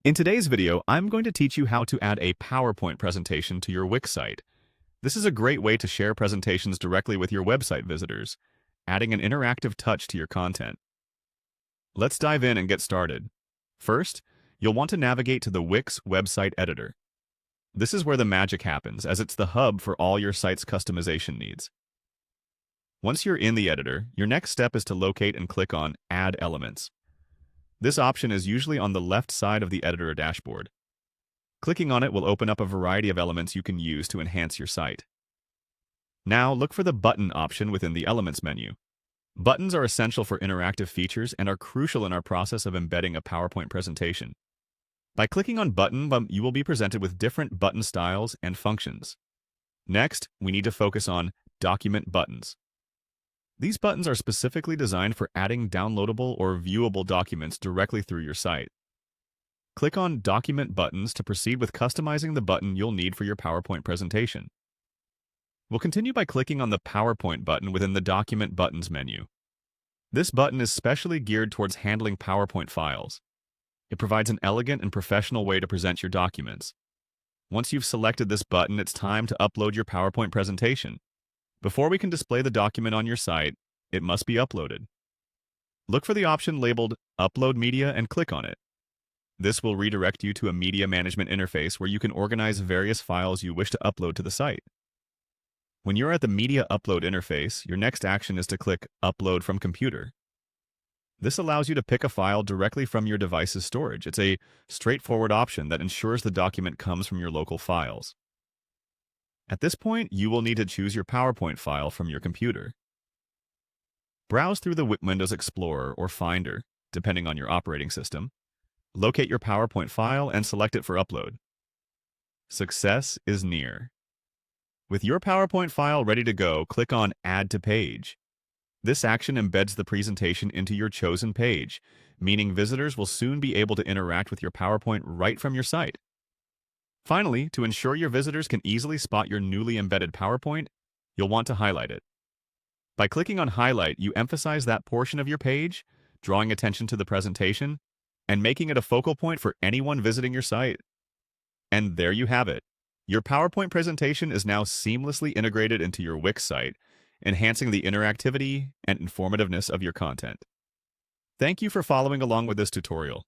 In today's video, I'm going to teach you how to add a PowerPoint presentation to your Wix site. This is a great way to share presentations directly with your website visitors, adding an interactive touch to your content. Let's dive in and get started. First, you'll want to navigate to the Wix website editor. This is where the magic happens, as it's the hub for all your site's customization needs. Once you're in the editor, your next step is to locate and click on Add Elements. This option is usually on the left side of the editor dashboard. Clicking on it will open up a variety of elements you can use to enhance your site. Now, look for the Button option within the Elements menu. Buttons are essential for interactive features and are crucial in our process of embedding a PowerPoint presentation. By clicking on Button, you will be presented with different button styles and functions. Next, we need to focus on Document Buttons. These buttons are specifically designed for adding downloadable or viewable documents directly through your site. Click on Document Buttons to proceed with customizing the button you'll need for your PowerPoint presentation. We'll continue by clicking on the PowerPoint button within the Document Buttons menu. This button is specially geared towards handling PowerPoint files. It provides an elegant and professional way to present your documents. Once you've selected this button, it's time to upload your PowerPoint presentation. Before we can display the document on your site, it must be uploaded. Look for the option labeled Upload Media and click on it. This will redirect you to a media management interface where you can organize various files you wish to upload to the site. When you're at the Media Upload interface, your next action is to click Upload from Computer. This allows you to pick a file directly from your device's storage. It's a straightforward option that ensures the document comes from your local files. At this point, you will need to choose your PowerPoint file from your computer. Browse through the Windows Explorer or Finder, depending on your operating system. Locate your PowerPoint file and select it for upload. Success is near. With your PowerPoint file ready to go, click on Add to Page. This action embeds the presentation into your chosen page, meaning visitors will soon be able to interact with your PowerPoint right from your site. Finally, to ensure your visitors can easily spot your newly embedded PowerPoint, you'll want to highlight it. By clicking on Highlight, you emphasize that portion of your page, drawing attention to the presentation, and making it a focal point for anyone visiting your site. And there you have it. Your PowerPoint presentation is now seamlessly integrated into your Wix site, enhancing the interactivity and informativeness of your content. Thank you for following along with this tutorial.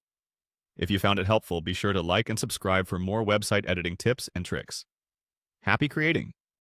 If you found it helpful, be sure to like and subscribe for more website editing tips and tricks. Happy creating!